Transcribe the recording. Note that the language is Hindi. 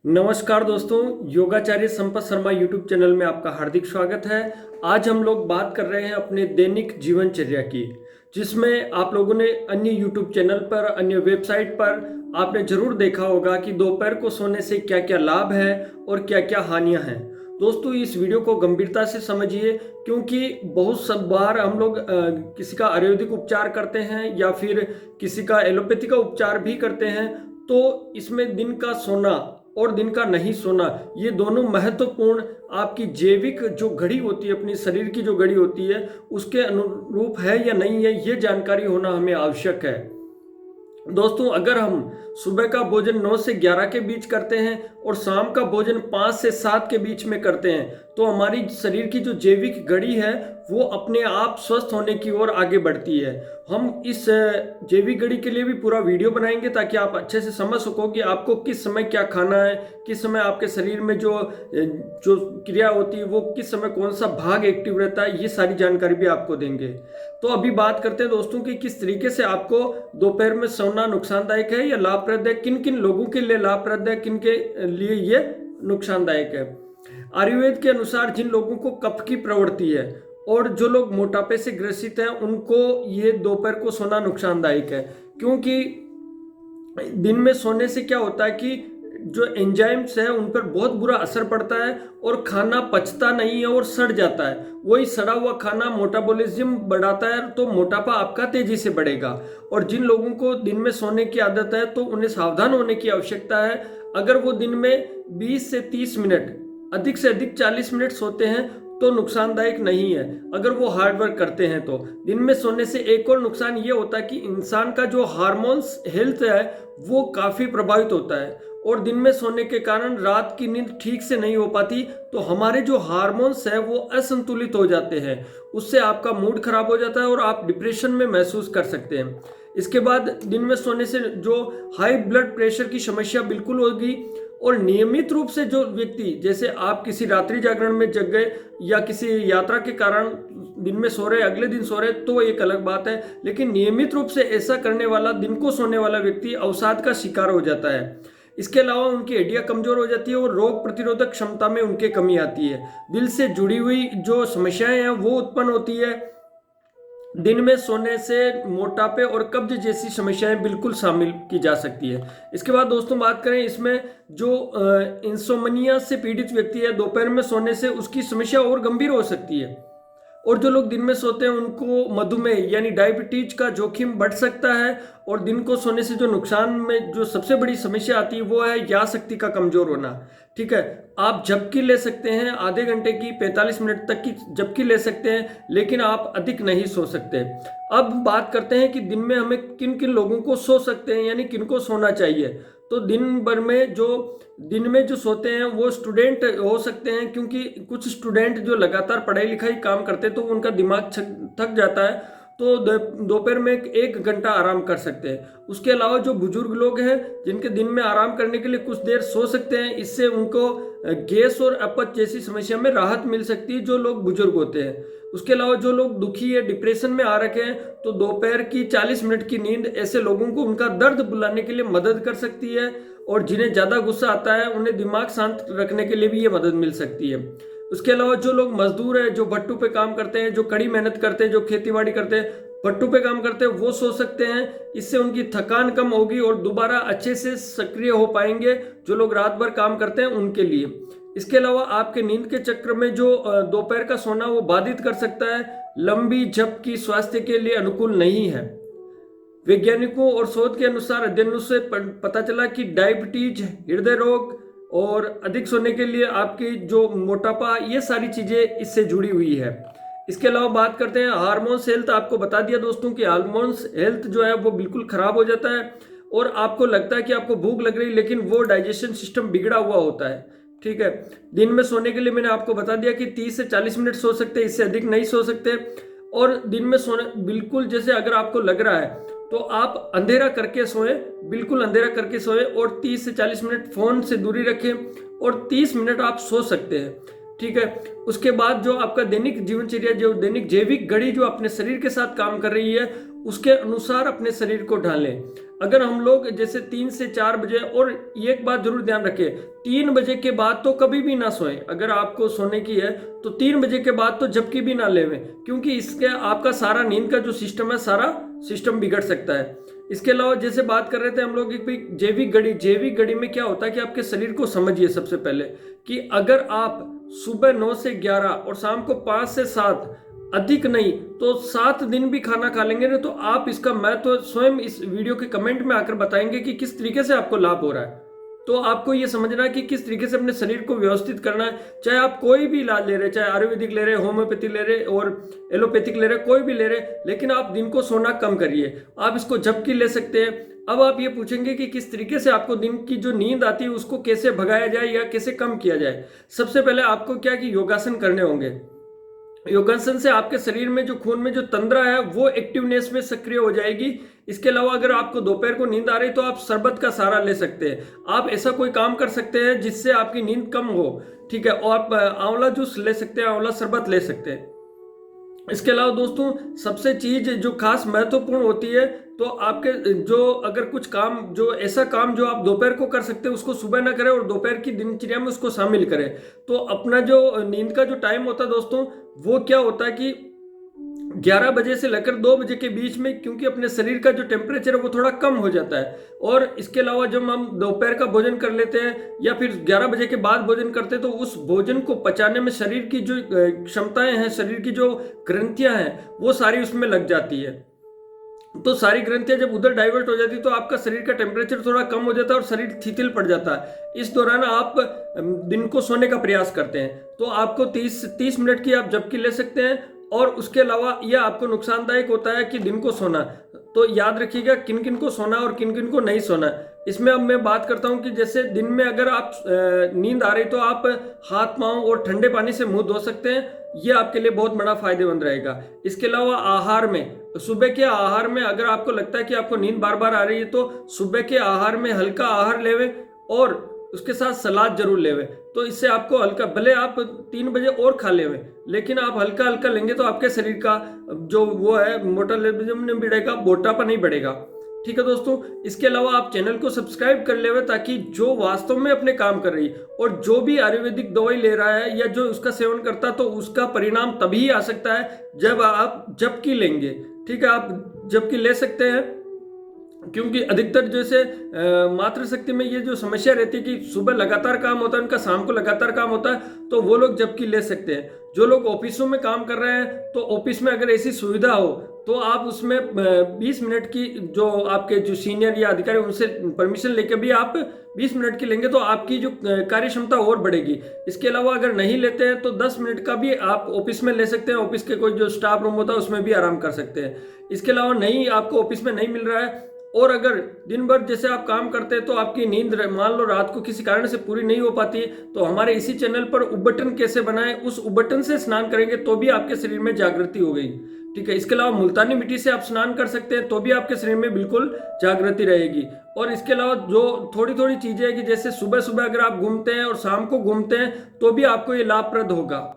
नमस्कार दोस्तों, योगाचार्य संपत शर्मा यूट्यूब चैनल में आपका हार्दिक स्वागत है। आज हम लोग बात कर रहे हैं अपने दैनिक जीवनचर्या की, जिसमें आप लोगों ने अन्य यूट्यूब चैनल पर, अन्य वेबसाइट पर आपने जरूर देखा होगा कि दोपहर को सोने से क्या क्या लाभ है और क्या क्या हानियां हैं। दोस्तों, इस वीडियो को गंभीरता से समझिए, क्योंकि बहुत सब बार हम लोग किसी का आयुर्वेदिक उपचार करते हैं या फिर किसी का एलोपैथी का उपचार भी करते हैं, तो इसमें दिन का सोना और दिन का नहीं सोना, ये दोनों महत्वपूर्ण आपकी जैविक जो घड़ी होती है, अपनी शरीर की जो घड़ी होती है, उसके अनुरूप है या नहीं है, ये जानकारी होना हमें आवश्यक है। दोस्तों, अगर हम सुबह का भोजन 9 से 11 के बीच करते हैं और शाम का भोजन 5 से 7 के बीच में करते हैं, तो हमारी शरीर की जो जैविक घड़ी है वो अपने आप स्वस्थ होने की ओर आगे बढ़ती है। हम इस जैविक घड़ी के लिए भी पूरा वीडियो बनाएंगे ताकि आप अच्छे से समझ सको कि आपको किस समय क्या खाना है, किस समय आपके शरीर में जो जो क्रिया होती है वो किस समय कौन सा भाग एक्टिव रहता है, ये सारी जानकारी भी आपको देंगे। तो अभी बात करते हैं दोस्तों कि किस तरीके से आपको दोपहर में सोना नुकसानदायक है या लाभप्रद है, किन किन लोगों के लिए लाभप्रद है, किन के लिए ये नुकसानदायक है। आयुर्वेद के अनुसार जिन लोगों को कफ की प्रवृत्ति है और जो लोग मोटापे से ग्रसित हैं, उनको ये दोपहर को सोना नुकसानदायक है, क्योंकि दिन में सोने से क्या होता है कि जो एंजाइम्स है उन पर बहुत बुरा असर पड़ता है और खाना पचता नहीं है और सड़ जाता है। वही सड़ा हुआ खाना मेटाबॉलिज्म बढ़ाता है, तो मोटापा आपका तेजी से बढ़ेगा। और जिन लोगों को दिन में सोने की आदत है तो उन्हें सावधान होने की आवश्यकता है। अगर वो दिन में 20 से 30 मिनट, अधिक से अधिक 40 मिनट सोते हैं तो नुकसानदायक नहीं है। अगर वो हार्ड वर्क करते हैं तो दिन में सोने से एक और नुकसान ये होता है कि इंसान का जो हार्मोन्स हेल्थ है वो काफ़ी प्रभावित होता है, और दिन में सोने के कारण रात की नींद ठीक से नहीं हो पाती, तो हमारे जो हार्मोन्स है वो असंतुलित हो जाते हैं। उससे आपका मूड खराब हो जाता है और आप डिप्रेशन में महसूस कर सकते हैं। इसके बाद दिन में सोने से जो हाई ब्लड प्रेशर की समस्या बिल्कुल होगी। और नियमित रूप से जो व्यक्ति, जैसे आप किसी रात्रि जागरण में जग गए या किसी यात्रा के कारण दिन में सो रहे, अगले दिन सो रहे, तो एक अलग बात है। लेकिन नियमित रूप से ऐसा करने वाला, दिन को सोने वाला व्यक्ति अवसाद का शिकार हो जाता है। इसके अलावा उनकी हड्डियां कमजोर हो जाती है और रोग प्रतिरोधक क्षमता में उनके कमी आती है। दिल से जुड़ी हुई जो समस्याएं हैं वो उत्पन्न होती है। दिन में सोने से मोटापे और कब्ज जैसी समस्याएं बिल्कुल शामिल की जा सकती है। इसके बाद दोस्तों बात करें, इसमें जो इंसोमनिया से पीड़ित व्यक्ति है, दोपहर में सोने से उसकी समस्या और गंभीर हो सकती है। और जो लोग दिन में सोते हैं उनको मधुमेह यानी डायबिटीज का जोखिम बढ़ सकता है। और दिन को सोने से जो नुकसान में जो सबसे बड़ी समस्या आती है वो है यादशक्ति का कमजोर होना। ठीक है, आप झपकी ले सकते हैं, आधे घंटे की, 45 मिनट तक की झपकी ले सकते हैं, लेकिन आप अधिक नहीं सो सकते। अब बात करते हैं कि दिन में हमें किन किन लोगों को सो सकते हैं, यानी किन को सोना चाहिए। तो दिन में जो सोते हैं वो स्टूडेंट हो सकते हैं, क्योंकि कुछ स्टूडेंट जो लगातार पढ़ाई लिखाई काम करते हैं तो उनका दिमाग थक जाता है, तो दोपहर में 1 घंटा आराम कर सकते हैं। उसके अलावा जो बुजुर्ग लोग हैं जिनके दिन में आराम करने के लिए कुछ देर सो सकते हैं, इससे उनको गैस और अपच जैसी समस्या में राहत मिल सकती है, जो लोग बुजुर्ग होते हैं। उसके अलावा जो लोग दुखी है, डिप्रेशन में आ रखे हैं, तो दोपहर की 40 मिनट की नींद ऐसे लोगों को उनका दर्द भुलाने के लिए मदद कर सकती है। और जिन्हें ज़्यादा गुस्सा आता है उन्हें दिमाग शांत रखने के लिए भी ये मदद मिल सकती है। उसके अलावा जो लोग मजदूर हैं, जो भट्टू पे काम करते हैं, जो कड़ी मेहनत करते हैं, जो खेतीबाड़ी करते हैं, भट्टू पे काम करते हैं, वो सो सकते हैं। इससे उनकी थकान कम होगी और दोबारा अच्छे से सक्रिय हो पाएंगे। जो लोग रात भर काम करते हैं उनके लिए। इसके अलावा आपके नींद के चक्र में जो दोपहर का सोना वो बाधित कर सकता है। लंबी झपकी स्वास्थ्य के लिए अनुकूल नहीं है। वैज्ञानिकों और शोध के अनुसार अध्ययनों से पता चला कि डायबिटीज, हृदय रोग और अधिक सोने के लिए आपकी जो मोटापा, ये सारी चीजें इससे जुड़ी हुई है। इसके अलावा बात करते हैं हार्मोन्स हेल्थ। आपको बता दिया दोस्तों कि हार्मोन्स हेल्थ जो है वो बिल्कुल खराब हो जाता है और आपको लगता है कि आपको भूख लग रही है, लेकिन वो डाइजेशन सिस्टम बिगड़ा हुआ होता है। ठीक है, दिन में सोने के लिए मैंने आपको बता दिया कि 30 से 40 मिनट सो सकते हैं, इससे अधिक नहीं सो सकते। और दिन में सोने बिल्कुल, जैसे अगर आपको लग रहा है तो आप अंधेरा करके सोएं, बिल्कुल अंधेरा करके सोएं, और 30 से 40 मिनट फोन से दूरी रखें और 30 मिनट आप सो सकते हैं। ठीक है, उसके बाद जो आपका दैनिक जीवनचर्या, जो दैनिक जैविक घड़ी जो अपने शरीर के साथ काम कर रही है, उसके अनुसार अपने शरीर को ढालें। अगर हम लोग जैसे 3 से 4 बजे, और एक बात जरूर ध्यान रखें, 3 बजे के बाद तो कभी भी ना सोएं। अगर आपको सोने की है तो 3 बजे के बाद तो झपकी भी ना लेवें, क्योंकि इसके आपका सारा नींद का जो सिस्टम है, सारा सिस्टम बिगड़ सकता है। इसके अलावा जैसे बात कर रहे थे हम लोग एक जैविक घड़ी में क्या होता है कि आपके शरीर को समझिए सबसे पहले कि अगर आप सुबह 9 से 11 और शाम को 5 से 7, अधिक नहीं तो 7 दिन भी खाना खा लेंगे ना, तो आप इसका मैं तो स्वयं इस वीडियो के कमेंट में आकर बताएंगे कि किस तरीके से आपको लाभ हो रहा है। तो आपको ये समझना है कि किस तरीके से अपने शरीर को व्यवस्थित करना है। चाहे आप कोई भी इलाज ले रहे, चाहे आयुर्वेदिक ले रहे, होम्योपैथी ले रहे और एलोपैथिक ले रहे, कोई भी ले रहे, लेकिन आप दिन को सोना कम करिए। आप इसको झपकी ले सकते हैं। अब आप ये पूछेंगे कि किस तरीके से आपको दिन की जो नींद आती है उसको कैसे भगाया जाए या कैसे कम किया जाए। सबसे पहले आपको क्या कि योगासन करने होंगे। योगासन से आपके शरीर में जो खून में जो तंद्रा है वो एक्टिवनेस में सक्रिय हो जाएगी। इसके अलावा अगर आपको दोपहर को नींद आ रही तो आप शरबत का सहारा ले सकते हैं। आप ऐसा कोई काम कर सकते हैं जिससे आपकी नींद कम हो, ठीक है, और आप आंवला जूस ले सकते हैं, आंवला शरबत ले सकते हैं। इसके अलावा दोस्तों सबसे चीज जो खास महत्वपूर्ण होती है, तो आपके जो अगर कुछ काम, जो ऐसा काम जो आप दोपहर को कर सकते हैं उसको सुबह ना करें और दोपहर की दिनचर्या में उसको शामिल करें। तो अपना जो नींद का जो टाइम होता है दोस्तों, वो क्या होता है कि 11 बजे से लेकर 2 बजे के बीच में, क्योंकि अपने शरीर का जो टेम्परेचर है वो थोड़ा कम हो जाता है। और इसके अलावा जब हम दोपहर का भोजन कर लेते हैं या फिर 11 बजे के बाद भोजन करते हैं, तो उस भोजन को पचाने में शरीर की जो क्षमताएं हैं, शरीर की जो ग्रंथियां हैं, वो सारी उसमें लग जाती है। तो सारी ग्रंथियां जब उधर डाइवर्ट हो जाती है तो आपका शरीर का टेम्परेचर थोड़ा कम हो जाता है और शरीर शिथिल पड़ जाता है। इस दौरान आप दिन को सोने का प्रयास करते हैं, तो आपको 30 मिनट की आप झपकी ले सकते हैं। और उसके अलावा यह आपको नुकसानदायक होता है कि दिन को सोना, तो याद रखिएगा किन किन को सोना और किन किन को नहीं सोना। इसमें अब मैं बात करता हूं कि जैसे दिन में अगर आप नींद आ रही तो आप हाथ पांव और ठंडे पानी से मुंह धो सकते हैं, यह आपके लिए बहुत बड़ा फायदेमंद रहेगा। इसके अलावा आहार में, सुबह के आहार में अगर आपको लगता है कि आपको नींद बार बार आ रही है तो सुबह के आहार में हल्का आहार लेवे और उसके साथ सलाद जरूर लेवे। तो इससे आपको हल्का, भले आप 3 बजे और खा लेवे, लेकिन आप हल्का हल्का लेंगे तो आपके शरीर का जो वो है मेटाबॉलिज्म नहीं बढ़ेगा, मोटापा नहीं बढ़ेगा। ठीक है दोस्तों, इसके अलावा आप चैनल को सब्सक्राइब कर लेवे ताकि जो वास्तव में अपने काम कर रही है और जो भी आयुर्वेदिक दवाई ले रहा है या जो उसका सेवन करता है, तो उसका परिणाम तभी आ सकता है जब आप झपकी लेंगे। ठीक है, आप झपकी ले सकते हैं, क्योंकि अधिकतर जैसे मातृशक्ति में ये जो समस्या रहती है कि सुबह लगातार काम होता है, उनका शाम को लगातार काम होता है, तो वो लोग झपकी ले सकते हैं। जो लोग ऑफिसों में काम कर रहे हैं, तो ऑफिस में अगर ऐसी सुविधा हो तो आप उसमें 20 मिनट की, जो आपके जो सीनियर या अधिकारी उनसे परमिशन लेके भी आप 20 मिनट की लेंगे तो आपकी जो कार्य क्षमता और बढ़ेगी। इसके अलावा अगर नहीं लेते हैं तो 10 मिनट का भी आप ऑफिस में ले सकते हैं। ऑफिस के कोई जो स्टाफ रूम होता है उसमें भी आराम कर सकते हैं। इसके अलावा नहीं, आपको ऑफिस में नहीं मिल रहा है और अगर दिन भर जैसे आप काम करते हैं तो आपकी नींद मान लो रात को किसी कारण से पूरी नहीं हो पाती, तो हमारे इसी चैनल पर उबटन कैसे बनाएं, उस उबटन से स्नान करेंगे तो भी आपके शरीर में जागृति हो गई। ठीक है, इसके अलावा मुल्तानी मिट्टी से आप स्नान कर सकते हैं तो भी आपके शरीर में बिल्कुल जागृति रहेगी। और इसके अलावा जो थोड़ी थोड़ी चीजें हैं कि जैसे सुबह सुबह अगर आप घूमते हैं और शाम को घूमते हैं तो भी आपको ये लाभप्रद होगा।